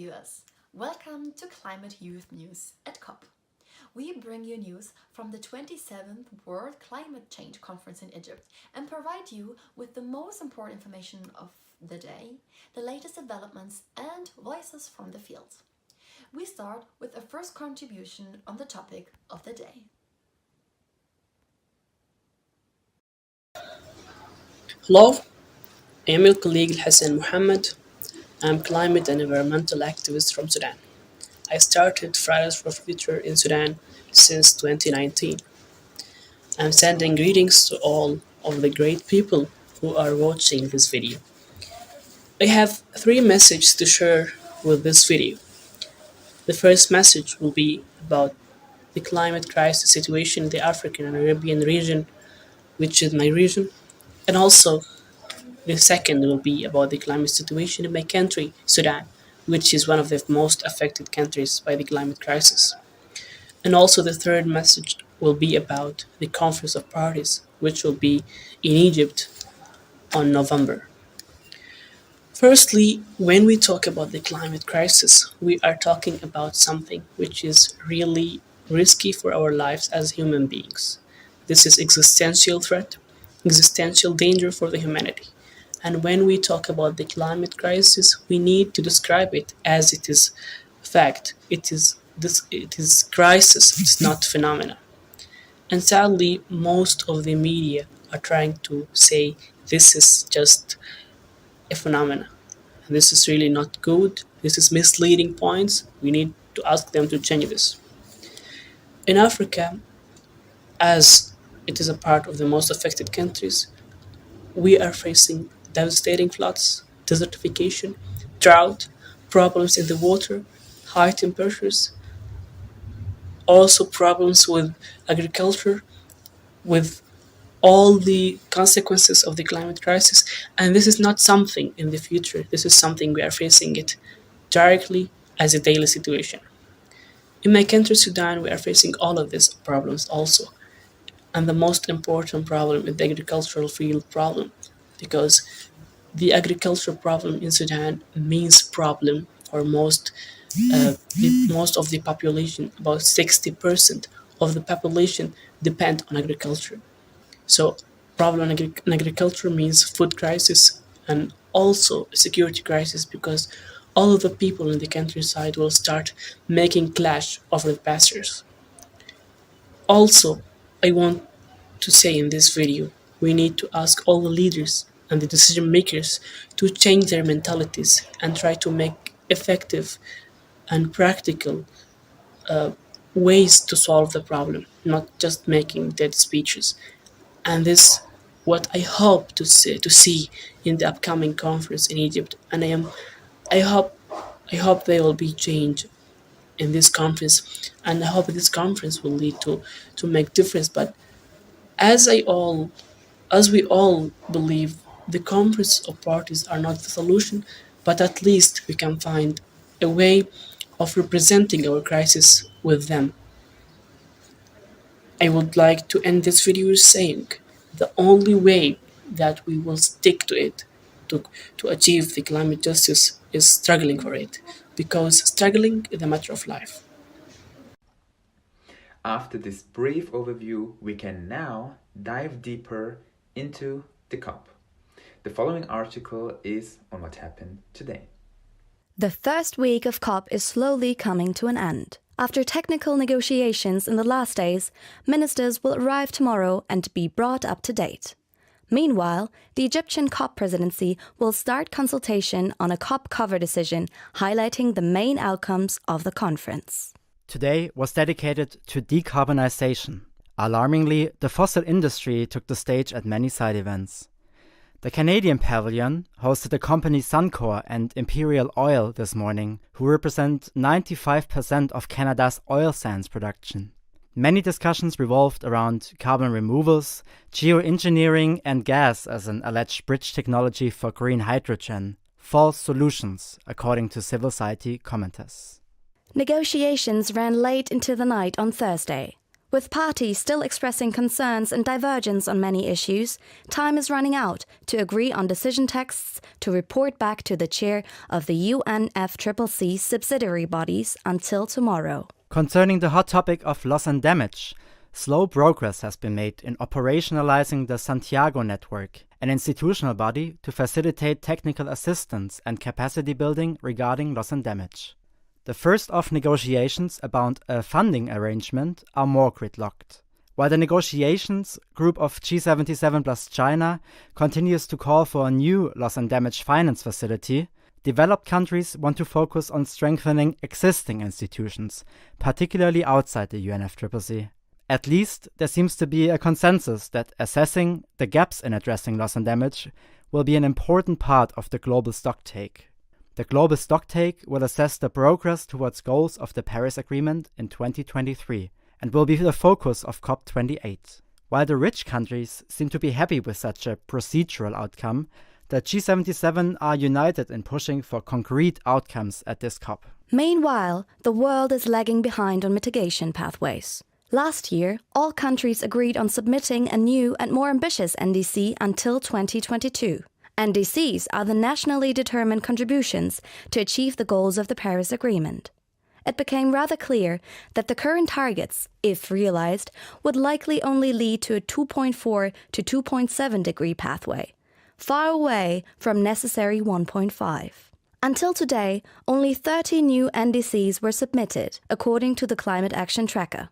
viewers, welcome to Climate Youth News at COP. We bring you news from the 27th World Climate Change Conference in Egypt and provide you with the most important information of the day, the latest developments and voices from the field. We start with a first contribution on the topic of the day. Hello, I'm your colleague Hassan Mohammed. I'm climate and environmental activist from Sudan. I started Fridays for Future in Sudan since 2019. I'm sending greetings to all of the great people who are watching this video. I have three messages to share with this video. The first message will be about the climate crisis situation in the African and Arabian region, which is my region, and also the second will be about the climate situation in my country, Sudan, which is one of the most affected countries by the climate crisis. And also the third message will be about the Conference of Parties, which will be in Egypt on November. Firstly, when we talk about the climate crisis, we are talking about something which is really risky for our lives as human beings. This is existential threat, existential danger for the humanity. And when we talk about the climate crisis, we need to describe it as it is fact. It is crisis, it's not phenomena. And sadly, most of the media are trying to say this is just a phenomena. And this is really not good. This is misleading points. We need to ask them to change this. In Africa, as it is a part of the most affected countries, we are facing devastating floods, desertification, drought, problems in the water, high temperatures, also problems with agriculture, with all the consequences of the climate crisis. And this is not something in the future. This is something we are facing it directly as a daily situation. In my country, Sudan, we are facing all of these problems also. And the most important problem is the agricultural field problem, because the agricultural problem in Sudan means problem for most of the population. About 60% of the population depend on agriculture. So problem in agriculture means food crisis and also a security crisis, because all of the people in the countryside will start making clash over the pastures. Also, I want to say in this video, we need to ask all the leaders and the decision makers to change their mentalities and try to make effective and practical ways to solve the problem, not just making dead speeches. And this what I hope to see in the upcoming conference in Egypt. And I hope there will be change in this conference, and I hope this conference will lead to make difference. But as I all as we all believe, the conference of parties are not the solution, but at least we can find a way of representing our crisis with them. I would like to end this video saying the only way that we will stick to it to, to achieve the climate justice is struggling for it, because struggling is a matter of life. After this brief overview, we can now dive deeper into the COP. The following article is on what happened today. The first week of COP is slowly coming to an end. After technical negotiations in the last days, ministers will arrive tomorrow and be brought up to date. Meanwhile, the Egyptian COP presidency will start consultation on a COP cover decision highlighting the main outcomes of the conference. Today was dedicated to decarbonization. Alarmingly, the fossil industry took the stage at many side events. The Canadian pavilion hosted the companies Suncor and Imperial Oil this morning, who represent 95% of Canada's oil sands production. Many discussions revolved around carbon removals, geoengineering, and gas as an alleged bridge technology for green hydrogen. False solutions, according to civil society commenters. Negotiations ran late into the night on Thursday, With parties still expressing concerns and divergence on many issues, time is running out to agree on decision texts to report back to the chair of the UNFCCC subsidiary bodies until tomorrow. Concerning the hot topic of loss and damage, slow progress has been made in operationalizing the Santiago network, an institutional body to facilitate technical assistance and capacity building regarding loss and damage. The first of negotiations about a funding arrangement are more gridlocked. While the negotiations group of G77 plus China continues to call for a new loss and damage finance facility, developed countries want to focus on strengthening existing institutions, particularly outside the UNFCCC. At least, there seems to be a consensus that assessing the gaps in addressing loss and damage will be an important part of the global stocktake. The global stocktake will assess the progress towards goals of the Paris Agreement in 2023 and will be the focus of COP28. While the rich countries seem to be happy with such a procedural outcome, the G77 are united in pushing for concrete outcomes at this COP. Meanwhile, the world is lagging behind on mitigation pathways. Last year, all countries agreed on submitting a new and more ambitious NDC until 2022. NDCs are the nationally determined contributions to achieve the goals of the Paris Agreement. It became rather clear that the current targets, if realized, would likely only lead to a 2.4 to 2.7 degree pathway, far away from necessary 1.5. Until today, only 30 new NDCs were submitted, according to the Climate Action Tracker.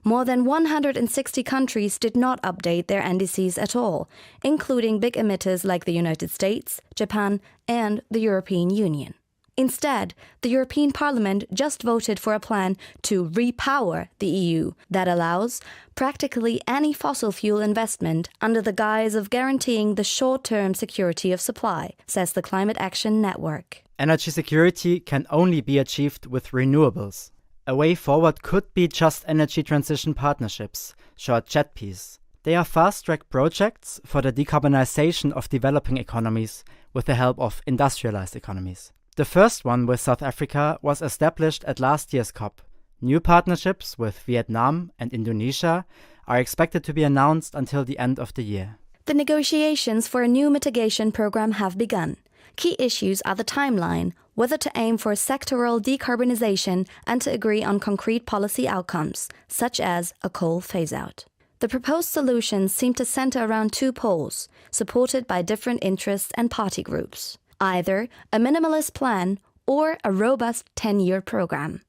More than 160 countries did not update their NDCs at all, including big emitters like the United States, Japan, and the European Union. Instead, the European Parliament just voted for a plan to repower the EU that allows practically any fossil fuel investment under the guise of guaranteeing the short-term security of supply, says the Climate Action Network. Energy security can only be achieved with renewables. A way forward could be just energy transition partnerships, short JETPs. They are fast-track projects for the decarbonization of developing economies with the help of industrialized economies. The first one with South Africa was established at last year's COP. New partnerships with Vietnam and Indonesia are expected to be announced until the end of the year. The negotiations for a new mitigation program have begun. Key issues are the timeline, whether to aim for sectoral decarbonization and to agree on concrete policy outcomes, such as a coal phase-out. The proposed solutions seem to center around two poles, supported by different interests and party groups. Either a minimalist plan or a robust 10-year program.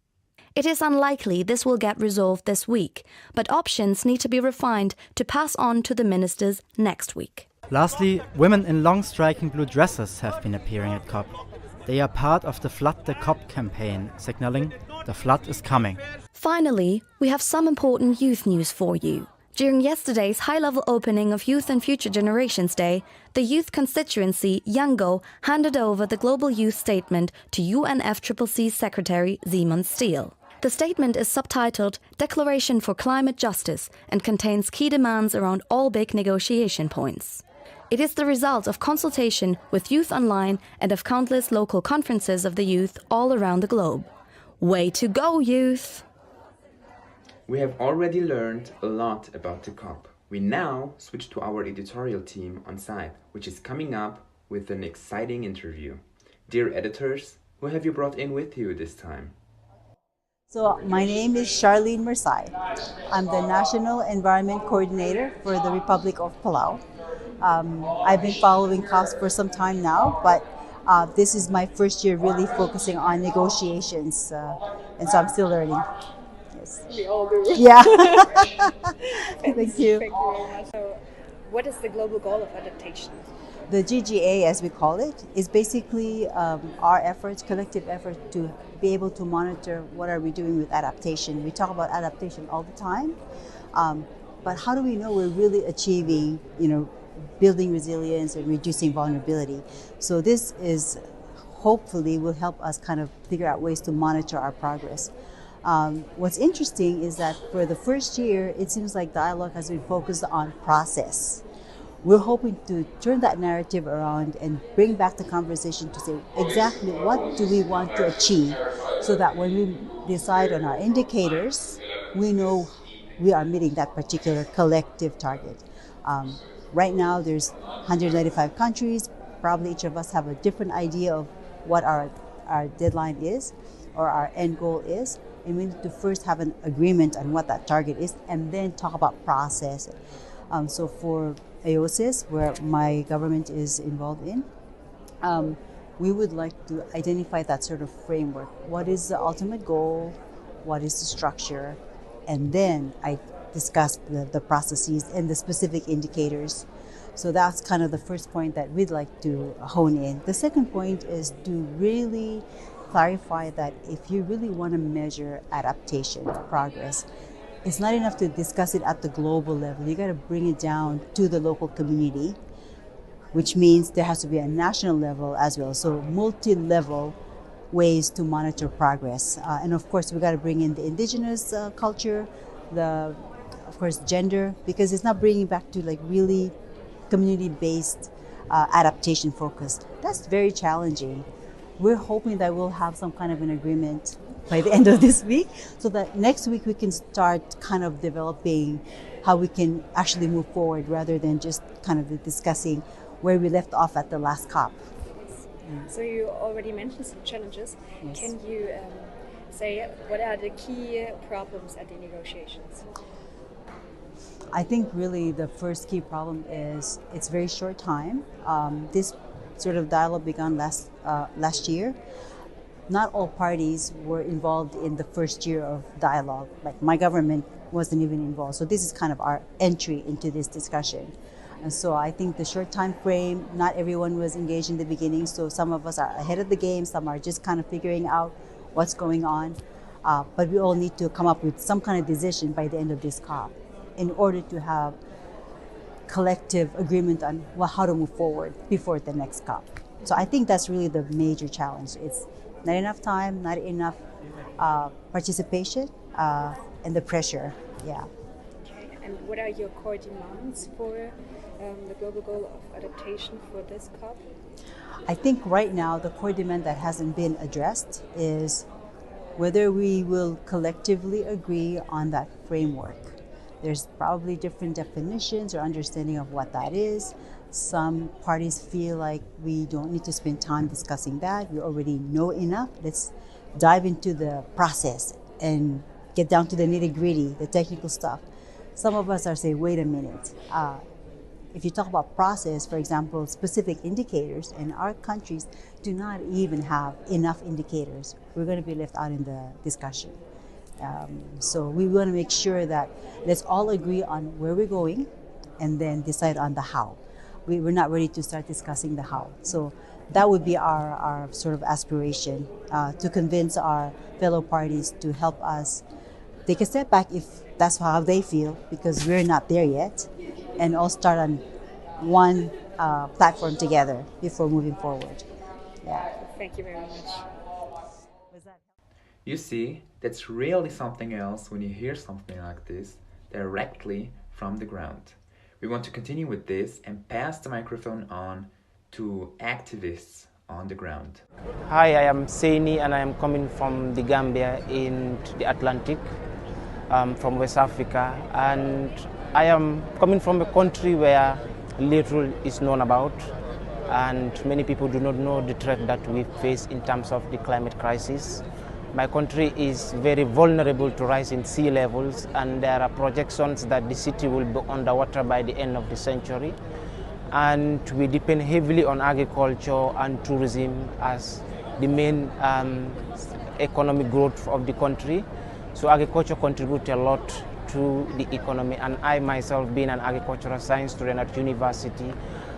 It is unlikely this will get resolved this week, but options need to be refined to pass on to the ministers next week. Lastly, women in long striking blue dresses have been appearing at COP. They are part of the Flood the COP campaign, signaling the flood is coming. Finally, we have some important youth news for you. During yesterday's high-level opening of Youth and Future Generations Day, the youth constituency, Youngo, handed over the Global Youth Statement to UNFCCC Secretary Simon Steele. The statement is subtitled Declaration for Climate Justice and contains key demands around all big negotiation points. It is the result of consultation with youth online and of countless local conferences of the youth all around the globe. Way to go, youth! We have already learned a lot about the COP. We now switch to our editorial team on site, which is coming up with an exciting interview. Dear editors, who have you brought in with you this time? So my name is Charlene Mersai. I'm the National Environment Coordinator for the Republic of Palau. I've been following COPs for some time now, but this is my first year really focusing on negotiations, and so I'm still learning. Yes. We all do. Yeah. Thank you. Thank you very much. So, what is the global goal of adaptation? The GGA, as we call it, is basically our efforts, collective effort to be able to monitor what are we doing with adaptation. We talk about adaptation all the time, but how do we know we're really achieving, building resilience and reducing vulnerability? So this is hopefully will help us kind of figure out ways to monitor our progress. What's interesting is that for the first year, it seems like dialogue has been focused on process. We're hoping to turn that narrative around and bring back the conversation to say exactly what do we want to achieve so that when we decide on our indicators, we know we are meeting that particular collective target. Right now, there's 195 countries. Probably each of us have a different idea of what our deadline is or our end goal is. And we need to first have an agreement on what that target is and then talk about process. So for AOSIS, where my government is involved in, we would like to identify that sort of framework. What is the ultimate goal? What is the structure? And then I discuss the processes and the specific indicators. So that's kind of the first point that we'd like to hone in. The second point is to really clarify that if you really want to measure adaptation progress, it's not enough to discuss it at the global level. You got to bring it down to the local community, which means there has to be a national level as well. So multi-level ways to monitor progress. And of course, we got to bring in the indigenous culture, of course, gender, because it's not bringing back to like really community-based adaptation focused. That's very challenging. We're hoping that we'll have some kind of an agreement by the end of this week, so that next week we can start kind of developing how we can actually move forward rather than just kind of discussing where we left off at the last COP. So you already mentioned some challenges. Yes. Can you say what are the key problems at the negotiations? I think really the first key problem is it's very short time. This sort of dialogue began last year. Not all parties were involved in the first year of dialogue. Like my government wasn't even involved. So this is kind of our entry into this discussion. And so I think the short time frame, not everyone was engaged in the beginning. So some of us are ahead of the game. Some are just kind of figuring out what's going on. But we all need to come up with some kind of decision by the end of this COP in order to have collective agreement on how to move forward before the next COP. So I think that's really the major challenge. It's not enough time, not enough participation, and the pressure. Yeah. Okay. And what are your core demands for the global goal of adaptation for this COP? I think right now the core demand that hasn't been addressed is whether we will collectively agree on that framework. There's probably different definitions or understanding of what that is. Some parties feel like we don't need to spend time discussing that. We already know enough. Let's dive into the process and get down to the nitty-gritty, the technical stuff. Some of us are saying, wait a minute. If you talk about process, for example, specific indicators, and our countries do not even have enough indicators, we're going to be left out in the discussion. So we want to make sure that let's all agree on where we're going and then decide on the how. We're not ready to start discussing the how. So that would be our sort of aspiration to convince our fellow parties to help us take a step back if that's how they feel, because we're not there yet, and all start on one platform together before moving forward. Yeah. Thank you very much. You see, that's really something else when you hear something like this directly from the ground. We want to continue with this and pass the microphone on to activists on the ground. Hi, I am Seini and I am coming from the Gambia in the Atlantic, from West Africa, and I am coming from a country where little is known about, and many people do not know the threat that we face in terms of the climate crisis. My country is very vulnerable to rising sea levels, and there are projections that the city will be underwater by the end of the century. And we depend heavily on agriculture and tourism as the main economic growth of the country. So agriculture contributes a lot to the economy, and I myself, being an agricultural science student at university,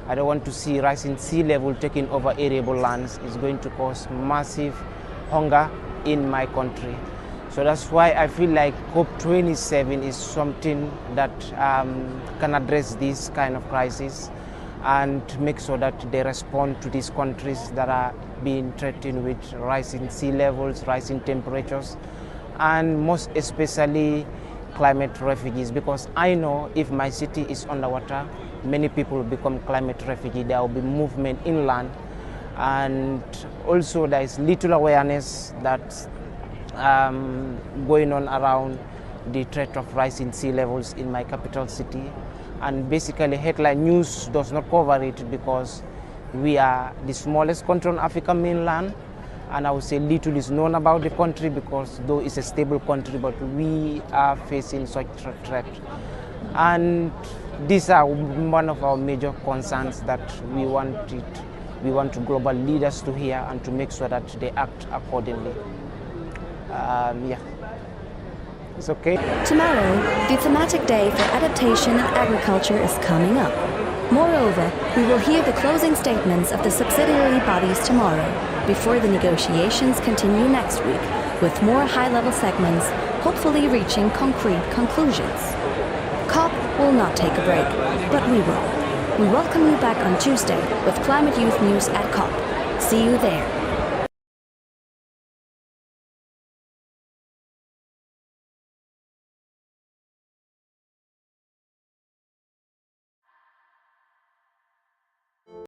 I don't want to see rising sea level taking over arable lands. It's going to cause massive hunger in my country. So that's why I feel like COP27 is something that can address this kind of crisis and make sure that they respond to these countries that are being threatened with rising sea levels, rising temperatures, and most especially climate refugees, because I know if my city is underwater, many people will become climate refugees. There will be movement inland, and also there is little awareness that's going on around the threat of rising sea levels in my capital city. And basically headline news does not cover it because we are the smallest country on African mainland, and I would say little is known about the country because though it's a stable country, but we are facing such threat. And these are one of our major concerns that we want global leaders to hear and to make sure that they act accordingly. Yeah. It's okay. Tomorrow, the thematic day for adaptation and agriculture is coming up. Moreover, we will hear the closing statements of the subsidiary bodies tomorrow, before the negotiations continue next week, with more high-level segments, hopefully reaching concrete conclusions. COP will not take a break, but we will. We welcome you back on Tuesday with Climate Youth News at COP. See you there.